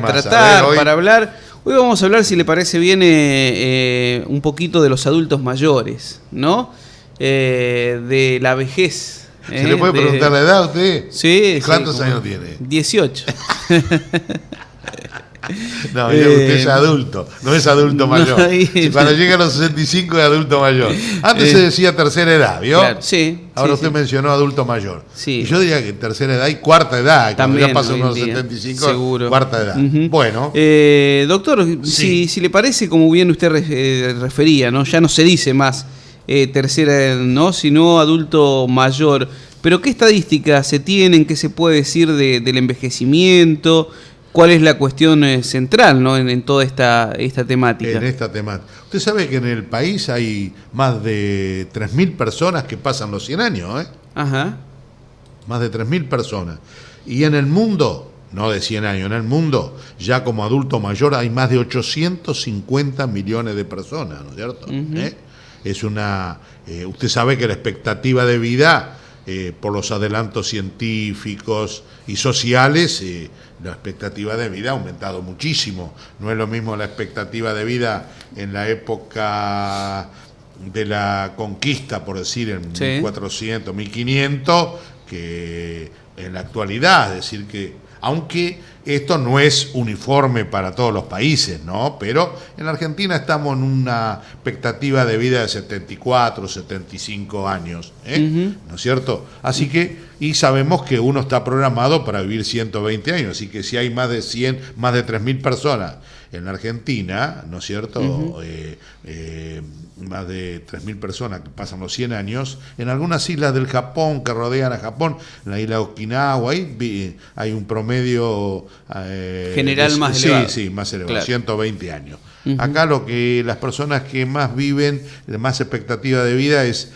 Tratar, para hablar. Hoy vamos a hablar, si le parece bien, un poquito de los adultos mayores, ¿no? De la vejez. ¿Se le puede preguntar la edad a usted? Sí. ¿Cuántos años tiene? 18. No, usted es adulto, no es adulto mayor. Cuando llega a los 65 es adulto mayor. Antes se decía tercera edad, ¿vio? Claro, sí. Ahora usted mencionó adulto mayor. Sí. Y yo diría que tercera edad y cuarta edad. También, cuando ya pasan unos 75, seguro. Cuarta edad. Bueno. Doctor, si le parece, como bien usted refería, ¿no? Ya no se dice más tercera edad, ¿no? Sino adulto mayor. Pero ¿qué estadísticas se tienen? ¿Qué se puede decir del envejecimiento? ¿Cuál es la cuestión central, ¿no? en toda esta temática? En esta temática. Usted sabe que en el país hay más de 3.000 personas que pasan los 100 años, ¿eh? Ajá. Más de 3.000 personas. Y en el mundo, no de 100 años, en el mundo, ya como adulto mayor, hay más de 850 millones de personas, ¿no es cierto? Es una... usted sabe que la expectativa de vida... por los adelantos científicos y sociales, la expectativa de vida ha aumentado muchísimo. No es lo mismo la expectativa de vida en la época de la conquista, por decir, en 1400, 1500, que en la actualidad. Es decir, que aunque esto no es uniforme para todos los países, ¿no? Pero en la Argentina estamos en una expectativa de vida de 74, 75 años, ¿no es cierto? Así que, y sabemos que uno está programado para vivir 120 años, así que si hay más de 100, más de 3.000 personas en la Argentina, ¿no es cierto? Más de 3.000 personas que pasan los 100 años, en algunas islas del Japón que rodean a Japón, en la isla de Okinawa, ahí hay un promedio general más elevado. Sí, más elevado, claro. 120 años. Acá lo que las personas que más viven, de más expectativa de vida es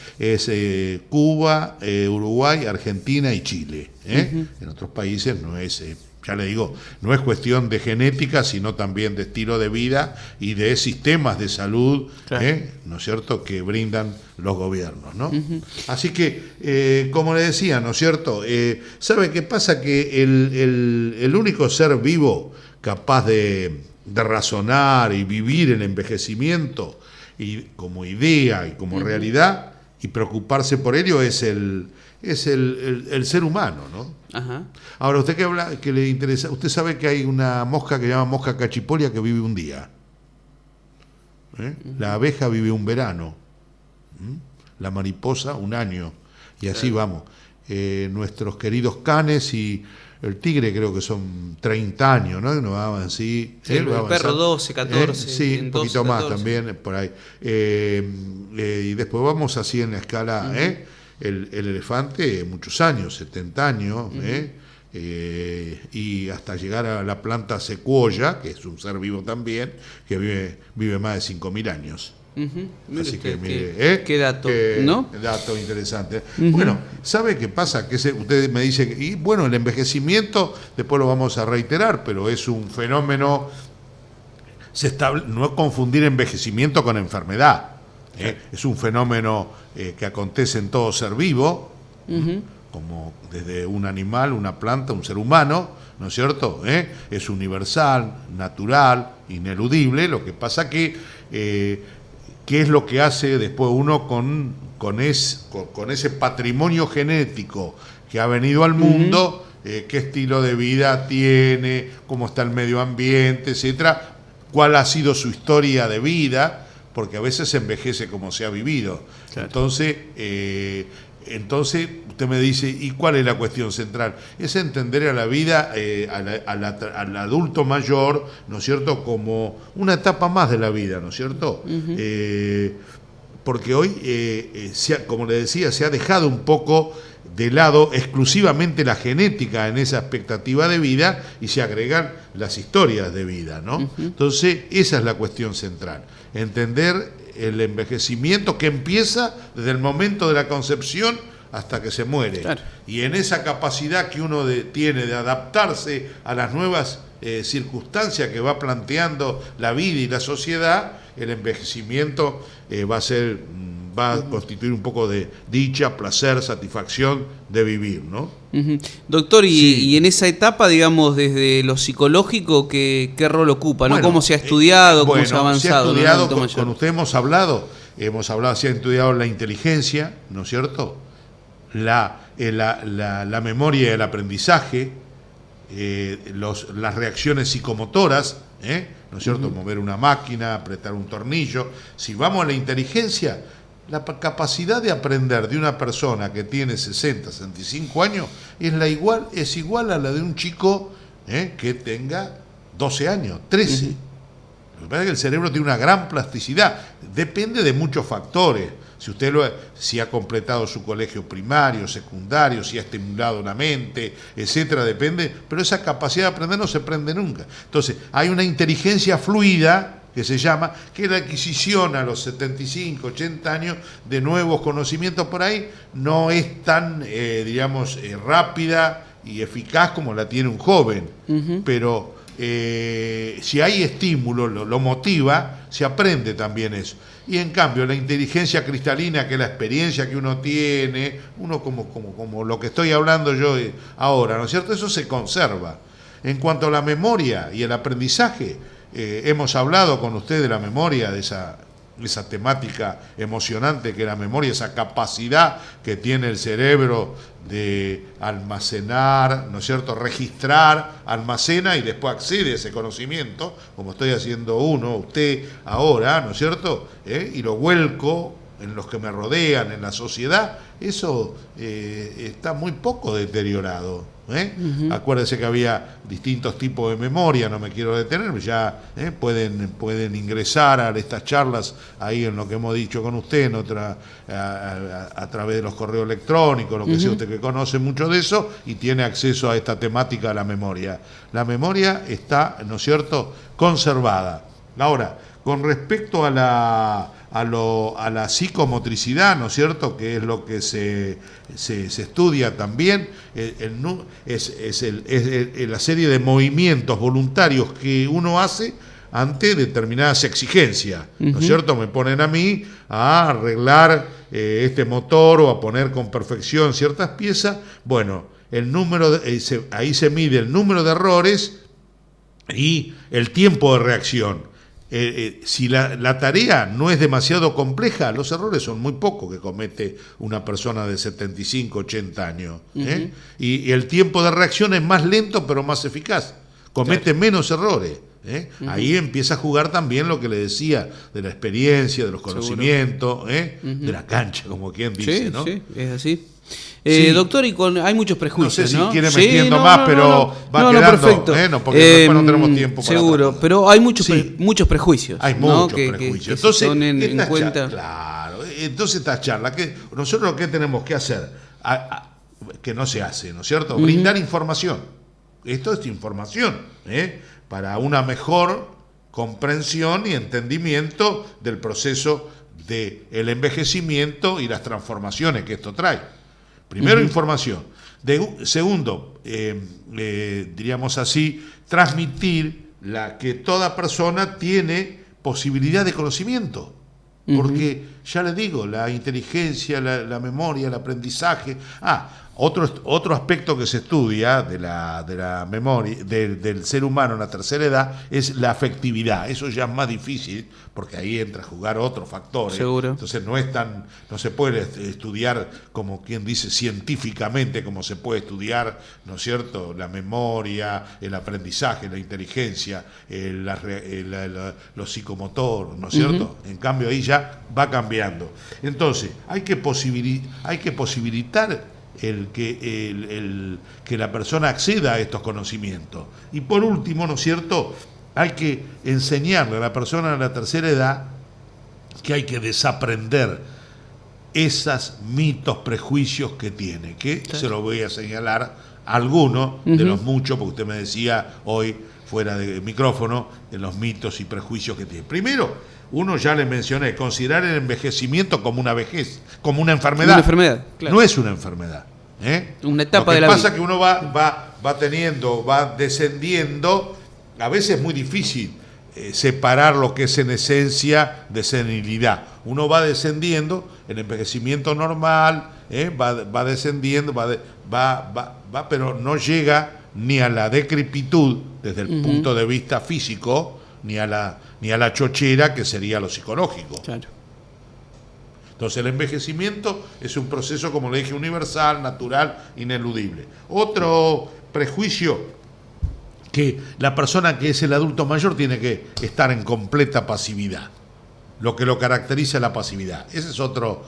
Cuba, Uruguay, Argentina y Chile. En otros países no es... ya le digo, no es cuestión de genética, sino también de estilo de vida y de sistemas de salud, claro. ¿No es cierto?, que brindan los gobiernos, ¿no? Así que, como le decía, ¿no es cierto?, ¿sabe qué pasa? Que el único ser vivo capaz de razonar y vivir el envejecimiento y como idea y como realidad y preocuparse por ello es el ser humano, ¿no? Ajá. Ahora, usted que le interesa, usted sabe que hay una mosca que se llama mosca cachipolia que vive un día. La abeja vive un verano. La mariposa un año. Y así vamos. Nuestros queridos canes y el tigre creo que son 30 años, ¿no? No van así. Sí, el perro 12, 14. Sí, un poquito 12, más 14. también, por ahí. Y después vamos así en la escala, el elefante, muchos años, 70 años, y hasta llegar a la planta secuoya, que es un ser vivo también, que vive más de 5.000 años. Así que mire, qué dato, ¿no? Dato interesante. Bueno, ¿sabe qué pasa? Que usted me dice, y bueno, el envejecimiento, después lo vamos a reiterar, pero es un fenómeno, no confundir envejecimiento con enfermedad. Es un fenómeno que acontece en todo ser vivo, como desde un animal, una planta, un ser humano, ¿no es cierto? Es universal, natural, ineludible. Lo que pasa que ¿qué es lo que hace después uno con ese patrimonio genético que ha venido al mundo? ¿Qué estilo de vida tiene? ¿Cómo está el medio ambiente? Etcétera. ¿Cuál ha sido su historia de vida? Porque a veces se envejece como se ha vivido. Claro. Entonces usted me dice, ¿y cuál es la cuestión central? Es entender a la vida, al adulto mayor, ¿no es cierto?, como una etapa más de la vida, ¿no es cierto? Porque hoy, como le decía, se ha dejado un poco de lado exclusivamente la genética en esa expectativa de vida y se agregan las historias de vida, ¿no? Entonces, esa es la cuestión central. Entender el envejecimiento que empieza desde el momento de la concepción hasta que se muere. Claro. Y en esa capacidad que uno tiene de adaptarse a las nuevas circunstancias que va planteando la vida y la sociedad, el envejecimiento va a ser va a constituir un poco de dicha, placer, satisfacción de vivir, ¿no? Doctor, Sí. y en esa etapa, digamos, desde lo psicológico, ¿qué rol ocupa? ¿No? Bueno, ¿Cómo se ha estudiado? ¿Cómo se ha avanzado? Se ha estudiado, ¿No? con usted hemos hablado, se ha estudiado la inteligencia, ¿no es cierto? La memoria y el aprendizaje, las reacciones psicomotoras, ¿no es cierto? Mover una máquina, apretar un tornillo. Si vamos a la inteligencia, la capacidad de aprender de una persona que tiene 60, 65 años es igual a la de un chico que tenga 12 años, 13. Lo que pasa es que el cerebro tiene una gran plasticidad, depende de muchos factores. Si ha completado su colegio primario, secundario, si ha estimulado la mente, etcétera, depende, pero esa capacidad de aprender no se aprende nunca. Entonces, hay una inteligencia fluida que se llama, que es la adquisición a los 75, 80 años de nuevos conocimientos por ahí, no es tan, rápida y eficaz como la tiene un joven, pero si hay estímulo, lo motiva, se aprende también eso. Y en cambio, la inteligencia cristalina, que es la experiencia que uno tiene, uno como lo que estoy hablando yo ahora, ¿no es cierto? Eso se conserva. En cuanto a la memoria y el aprendizaje, hemos hablado con usted de la memoria, de esa temática emocionante que es la memoria, esa capacidad que tiene el cerebro de almacenar, ¿no es cierto?, registrar, almacena y después accede a ese conocimiento, como estoy haciendo usted ahora, ¿no es cierto?, y lo vuelco en los que me rodean, en la sociedad. Eso está muy poco deteriorado. Acuérdense que había distintos tipos de memoria, no me quiero detener, ya pueden ingresar a estas charlas ahí en lo que hemos dicho con usted, a través de los correos electrónicos, lo que sea, usted que conoce mucho de eso y tiene acceso a esta temática de la memoria. La memoria está, ¿no es cierto?, conservada. Ahora, con respecto a la psicomotricidad, ¿no es cierto?, que es lo que se estudia también, es la serie de movimientos voluntarios que uno hace ante determinadas exigencias, ¿no es cierto? Me ponen a mí a arreglar este motor o a poner con perfección ciertas piezas. Bueno, ahí se mide el número de errores y el tiempo de reacción. Si la tarea no es demasiado compleja, los errores son muy pocos que comete una persona de 75, 80 años. Y el tiempo de reacción es más lento pero más eficaz. Comete menos errores. Ahí empieza a jugar también lo que le decía de la experiencia, de los conocimientos, de la cancha, como quien dice, ¿no? Sí, es así. Sí. Doctor, hay muchos prejuicios, ¿no? No sé si quiere Sí, metiendo más, pero va quedando, perfecto. Porque después no tenemos tiempo para seguro, otra cosa. pero hay muchos prejuicios. Hay muchos prejuicios. Que entonces, se tomen en cuenta. Claro, entonces esta charla, que nosotros lo que tenemos que hacer, que no se hace, ¿no es cierto? Brindar información. Esto es información, para una mejor comprensión y entendimiento del proceso del envejecimiento y las transformaciones que esto trae. Primero, información. Segundo, diríamos así, transmitir que toda persona tiene posibilidad de conocimiento. Porque, ya le digo, la inteligencia, la memoria, el aprendizaje. Otro aspecto que se estudia de la memoria del ser humano en la tercera edad es la afectividad. Eso ya es más difícil porque ahí entra a jugar otros factores. Seguro. Entonces no se puede estudiar como quien dice científicamente como se puede estudiar, ¿no es cierto?, la memoria, el aprendizaje, la inteligencia, lo psicomotor, ¿no es cierto? En cambio ahí ya va cambiando. Entonces hay que posibilitar que la persona acceda a estos conocimientos. Y por último, ¿no es cierto?, hay que enseñarle a la persona de la tercera edad que hay que desaprender esos mitos, prejuicios que tiene, que se lo voy a señalar algunos de los muchos, porque usted me decía hoy fuera de micrófono, de los mitos y prejuicios que tiene. Primero, uno ya le mencioné, considerar el envejecimiento como una vejez, como una enfermedad. Una enfermedad, claro. No es una enfermedad. Una etapa de la vida. Lo que pasa es que uno va descendiendo. A veces es muy difícil separar lo que es en esencia de senilidad. Uno va descendiendo el envejecimiento normal, va descendiendo, pero no llega ni a la decrepitud desde el punto de vista físico, ni a la chochera, que sería lo psicológico. Claro. Entonces el envejecimiento es un proceso, como le dije, universal, natural, ineludible. Otro prejuicio, que la persona que es el adulto mayor tiene que estar en completa pasividad. Lo que lo caracteriza es la pasividad. Ese es otro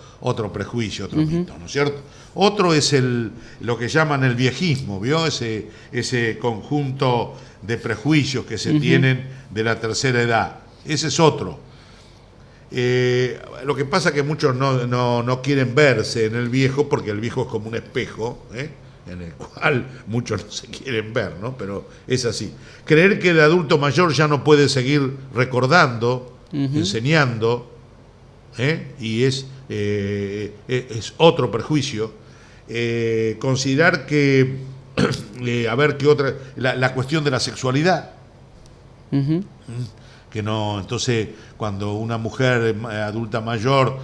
prejuicio, otro mito, ¿no es cierto? Otro es lo que llaman el viejismo, ¿vio? Ese conjunto de prejuicios que se tienen de la tercera edad. Ese es otro. Lo que pasa es que muchos no quieren verse en el viejo, porque el viejo es como un espejo, en el cual muchos no se quieren ver, ¿no? Pero es así. Creer que el adulto mayor ya no puede seguir recordando, enseñando, y es otro prejuicio. Considerar que, a ver qué otra, la cuestión de la sexualidad. Que no, entonces cuando una mujer adulta mayor,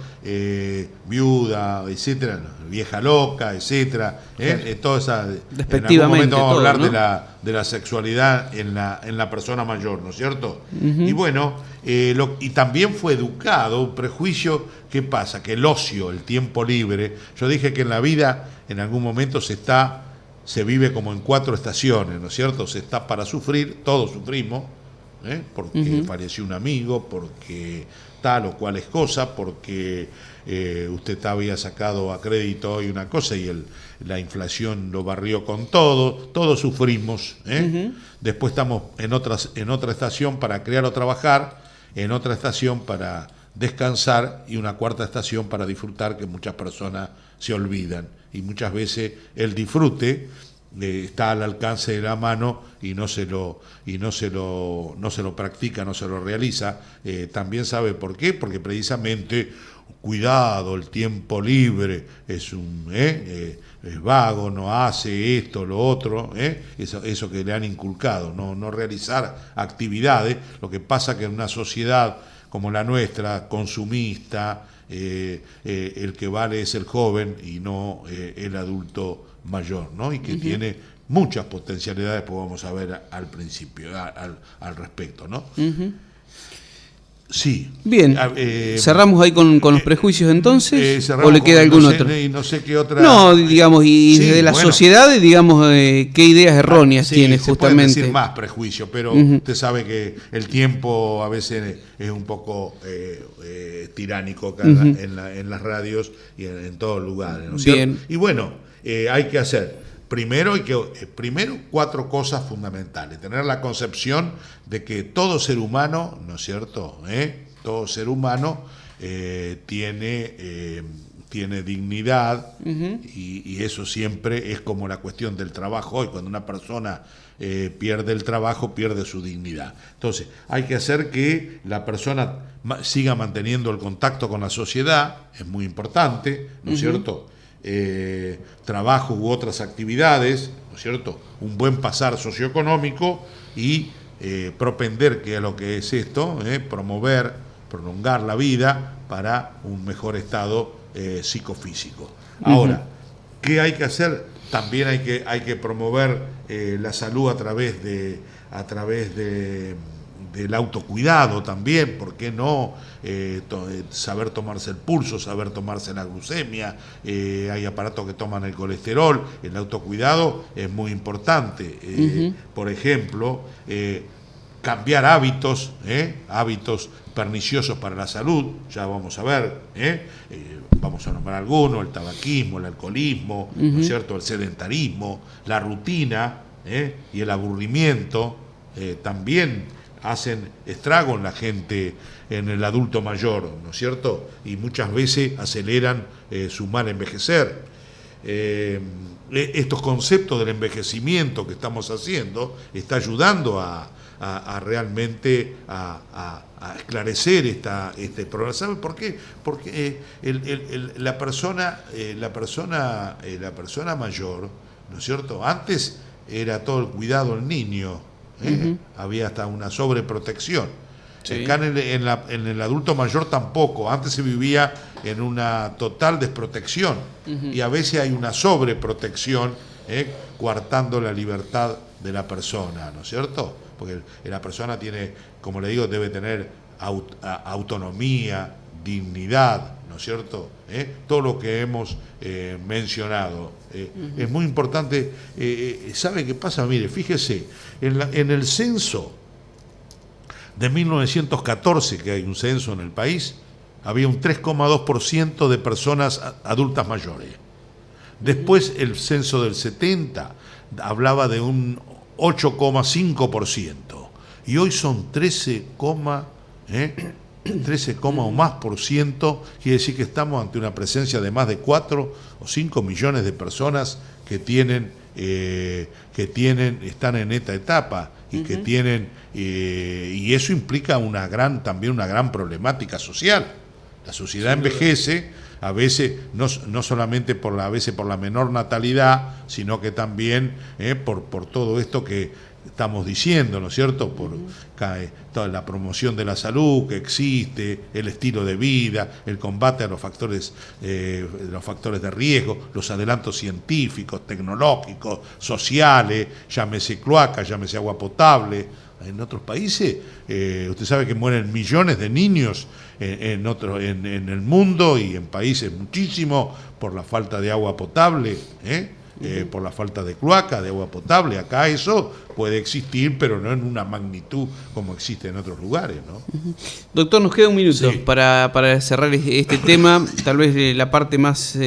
viuda, etcétera, vieja loca, etcétera, toda esa, en algún momento vamos a hablar, ¿no?, de la sexualidad en la persona mayor, ¿no es cierto? Y bueno, y también fue educado un prejuicio. ¿Qué pasa? Que el ocio, el tiempo libre, yo dije que en la vida en algún momento se vive como en 4 estaciones, ¿no es cierto? Se está para sufrir, todos sufrimos, porque falleció un amigo, porque tal o cual es cosa, porque usted había sacado a crédito hoy una cosa y la inflación lo barrió con todo, todos sufrimos. Después estamos en otra estación para crear o trabajar, en otra estación para descansar y una cuarta estación para disfrutar, que muchas personas se olvidan, y muchas veces el disfrute está al alcance de la mano y no se lo practica, no se lo realiza. También sabe por qué, porque precisamente, cuidado, el tiempo libre es vago, no hace esto, lo otro, eso que le han inculcado, no realizar actividades. Lo que pasa que en una sociedad como la nuestra, consumista, el que vale es el joven y no el adulto mayor, ¿no? Y que tiene muchas potencialidades, pues vamos a ver al principio, al respecto, ¿no? Sí. Bien, cerramos ahí con los prejuicios entonces, ¿o le queda algún otro? No sé qué otra. No, digamos, y sí, de la sociedad, digamos, qué ideas erróneas tiene se justamente. Pueden decir más prejuicios, pero usted sabe que el tiempo a veces es un poco tiránico acá en las radios y en todos lugares, ¿no es cierto? Bien. Y bueno, hay que hacer. Primero 4 cosas fundamentales. Tener la concepción de que todo ser humano, ¿no es cierto? Todo ser humano tiene dignidad, y eso siempre es como la cuestión del trabajo hoy. Cuando una persona pierde el trabajo, pierde su dignidad. Entonces, hay que hacer que la persona siga manteniendo el contacto con la sociedad, es muy importante, ¿no es cierto? Trabajo u otras actividades, ¿no es cierto? Un buen pasar socioeconómico y propender que a lo que es esto, prolongar la vida para un mejor estado psicofísico. Ahora, ¿qué hay que hacer? También hay que promover la salud a través del autocuidado también. ¿Por qué no? Saber tomarse el pulso, saber tomarse la glucemia, hay aparatos que toman el colesterol. El autocuidado es muy importante. Por ejemplo, cambiar hábitos perniciosos para la salud, ya vamos a ver, vamos a nombrar algunos: el tabaquismo, el alcoholismo, ¿no es cierto?, el sedentarismo, la rutina y el aburrimiento, también hacen estrago en la gente, en el adulto mayor, ¿no es cierto? Y muchas veces aceleran su mal envejecer. Estos conceptos del envejecimiento que estamos haciendo está ayudando a realmente a esclarecer este problema. ¿Sabe por qué? Porque la persona mayor, ¿no es cierto? Antes era todo el cuidado al niño, había hasta una sobreprotección. Sí. Acá en el adulto mayor tampoco. Antes se vivía en una total desprotección y a veces hay una sobreprotección, coartando la libertad de la persona, ¿no es cierto? Porque la persona tiene, como le digo, debe tener autonomía, dignidad, ¿no es cierto? Todo lo que hemos mencionado. Es muy importante. ¿Sabe qué pasa? Mire, fíjese, en el censo de 1914, que hay un censo en el país, había un 3,2% de personas adultas mayores. Después el censo del 70 hablaba de un 8,5%. Y hoy son 13, o más por ciento. Quiere decir que estamos ante una presencia de más de 4 o 5 millones de personas que están en esta etapa y que tienen, y eso implica también una gran problemática social. La sociedad envejece, a veces no solamente por la menor natalidad, sino que también por todo esto que estamos diciendo, ¿no es cierto? Por toda la promoción de la salud que existe, el estilo de vida, el combate a los factores de riesgo, los adelantos científicos, tecnológicos, sociales, llámese cloaca, llámese agua potable. En otros países, usted sabe que mueren millones de niños en el mundo y en países muchísimo por la falta de agua potable, por la falta de cloaca, de agua potable. Acá eso puede existir, pero no en una magnitud como existe en otros lugares, ¿no? Doctor, nos queda un minuto Sí. para cerrar este tema, tal vez la parte más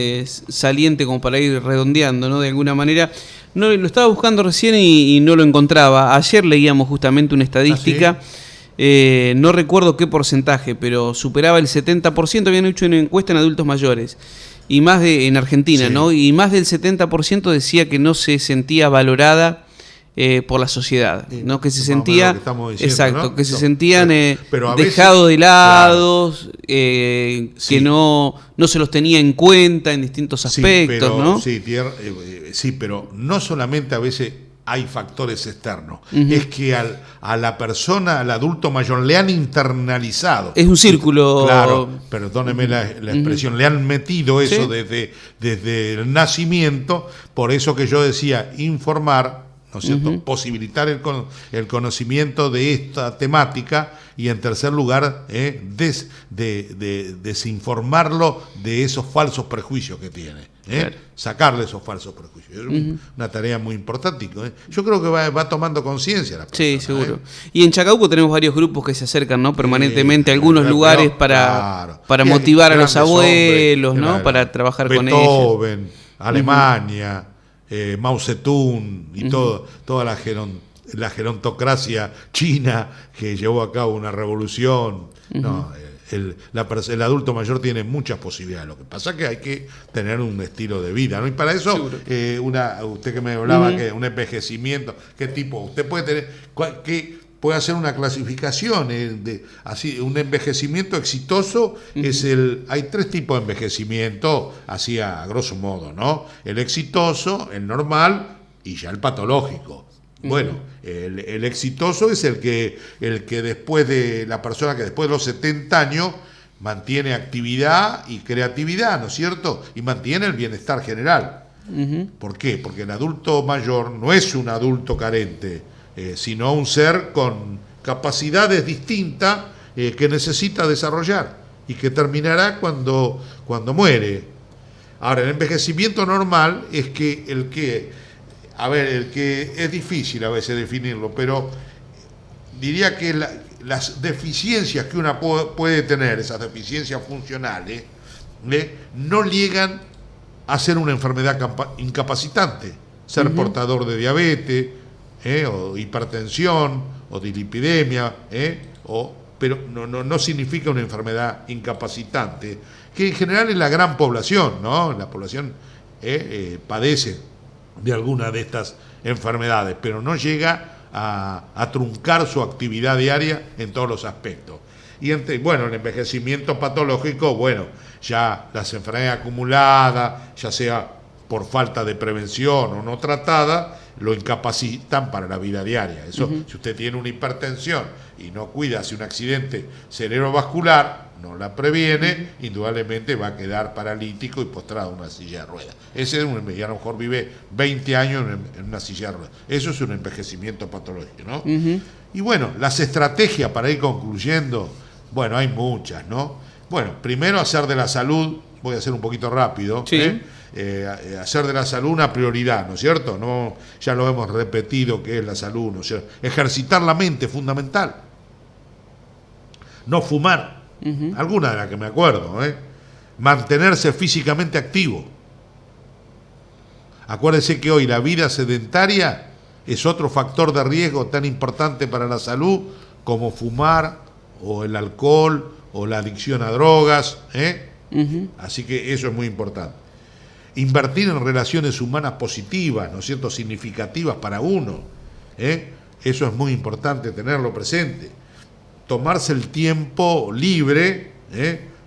saliente como para ir redondeando, ¿no? De alguna manera. No, lo estaba buscando recién y no lo encontraba. Ayer leíamos justamente una estadística, no recuerdo qué porcentaje, pero superaba el 70%, habían hecho una encuesta en adultos mayores. Y más en Argentina, Sí. ¿no? Y más del 70% decía que no se sentía valorada por la sociedad, ¿no? Que se Más o menos sentía, lo que estamos diciendo, exacto, ¿no? que se sentían Pero a veces, dejados de lado, sí. que no se los tenía en cuenta en distintos aspectos, ¿no? Sí, pero no solamente a veces hay factores externos, es que a la persona, al adulto mayor, le han internalizado. Es un círculo. Claro, perdóneme la expresión, le han metido eso desde el nacimiento, por eso que yo decía, informar, ¿no es cierto? Posibilitar el conocimiento de esta temática y, en tercer lugar, desinformarlo de esos falsos prejuicios que tiene. Claro. Sacarle esos falsos prejuicios. Es una tarea muy importante. Yo creo que va tomando conciencia la persona. Sí, seguro. Y en Chacabuco tenemos varios grupos que se acercan, ¿no? Permanentemente a algunos lugares para motivar a los abuelos, ¿no? Claro. Para trabajar con ellos. Beethoven, Alemania, Mao Zedong y toda la gerontocracia china que llevó a cabo una revolución. No, el adulto mayor tiene muchas posibilidades. Lo que pasa es que hay que tener un estilo de vida, ¿no? Y para eso, usted que me hablaba que un envejecimiento, ¿qué tipo? Usted puede tener, puede hacer una clasificación así, un envejecimiento exitoso hay 3 tipos de envejecimiento, así a grosso modo, ¿no? El exitoso, el normal y ya el patológico. Bueno, el exitoso es el que después de la persona que después de los 70 años mantiene actividad y creatividad, ¿no es cierto? Y mantiene el bienestar general. ¿Por qué? Porque el adulto mayor no es un adulto carente, sino un ser con capacidades distintas que necesita desarrollar y que terminará cuando muere. Ahora, el envejecimiento normal es que el que es difícil a veces definirlo, pero diría que las deficiencias que una puede tener, esas deficiencias funcionales, no llegan a ser una enfermedad incapacitante. Ser portador de diabetes, o hipertensión, o dislipidemia, pero no significa una enfermedad incapacitante, que en general es la gran población, ¿no? La población padece de alguna de estas enfermedades, pero no llega a truncar su actividad diaria en todos los aspectos. Y el envejecimiento patológico, ya las enfermedades acumuladas, ya sea por falta de prevención o no tratada, lo incapacitan para la vida diaria. Eso, si usted tiene una hipertensión y no cuida, hace un accidente cerebrovascular, no la previene, indudablemente va a quedar paralítico y postrado en una silla de ruedas. Ese es y a lo mejor vive 20 años en una silla de ruedas. Eso es un envejecimiento patológico, ¿no? Y bueno, las estrategias para ir concluyendo, bueno, hay muchas, ¿no? Bueno, primero hacer de la salud, voy a hacer un poquito rápido, sí. Hacer de la salud una prioridad, ¿no es cierto? No, ya lo hemos repetido que es la salud, ¿no es cierto? Ejercitar la mente, fundamental. No fumar, alguna de las que me acuerdo, mantenerse físicamente activo. Acuérdese que hoy la vida sedentaria es otro factor de riesgo tan importante para la salud como fumar o el alcohol o la adicción a drogas, Así que eso es muy importante. Invertir en relaciones humanas positivas, ¿no es cierto?, significativas para uno, eso es muy importante tenerlo presente. Tomarse el tiempo libre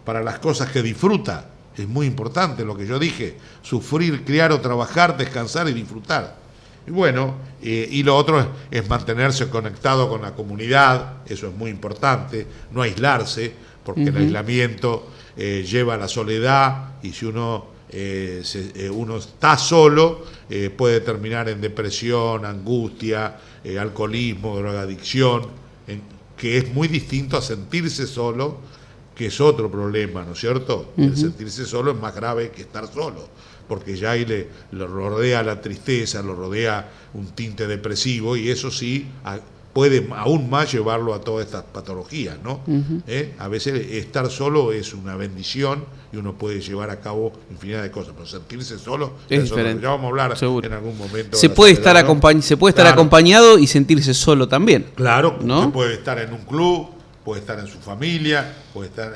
para las cosas que disfruta, es muy importante lo que yo dije, sufrir, criar o trabajar, descansar y disfrutar. Y bueno, y lo otro es mantenerse conectado con la comunidad, eso es muy importante, no aislarse, porque el aislamiento lleva a la soledad, y si uno está solo, puede terminar en depresión, angustia, alcoholismo, drogadicción, que es muy distinto a sentirse solo, que es otro problema, ¿no es cierto? El sentirse solo es más grave que estar solo, porque ya ahí le rodea la tristeza, lo rodea un tinte depresivo, y eso sí puede aún más llevarlo a todas estas patologías, ¿no? A veces estar solo es una bendición y uno puede llevar a cabo infinidad de cosas, pero sentirse solo es diferente. Ya vamos a hablar seguro. En algún momento. Se puede estar acompañado y sentirse solo también. Claro, ¿no? Usted puede estar en un club, puede estar en su familia, puede estar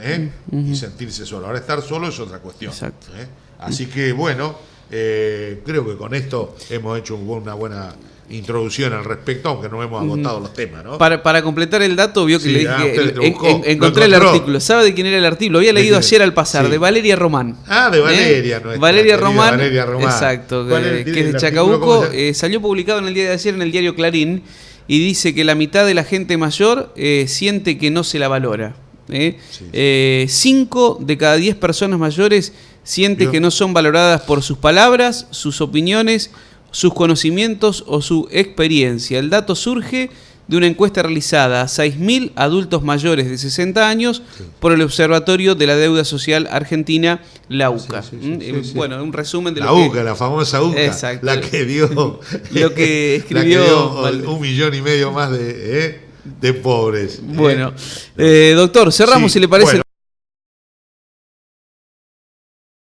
y sentirse solo. Ahora estar solo es otra cuestión. Exacto. Así que bueno, creo que con esto hemos hecho una buena introducción al respecto, aunque no hemos agotado los temas, ¿no? Para completar el dato, vio que Sí, le dije que encontré el encontró. artículo. ¿Sabe de quién era el artículo? Lo había leído ayer al pasar, Sí. de Valeria Román. De Valeria, nuestra Valeria querida Román, Valeria Román. exacto, ¿Cuál es que es el de artículo? Chacabuco. ¿Cómo se- Salió publicado en el día de ayer en el diario Clarín, y dice que la mitad de la gente mayor siente que no se la valora. 5 de cada 10 personas mayores sienten que no son valoradas por sus palabras, sus opiniones, sus conocimientos o su experiencia. El dato surge de una encuesta realizada a 6.000 adultos mayores de 60 años por el Observatorio de la Deuda Social Argentina, la UCA. Sí. Bueno, un resumen de la lo UCA, la famosa UCA, Exacto. la que dio lo que escribió la que dio 1,5 millones más de pobres. Bueno, doctor, cerramos Sí, si le parece. bueno.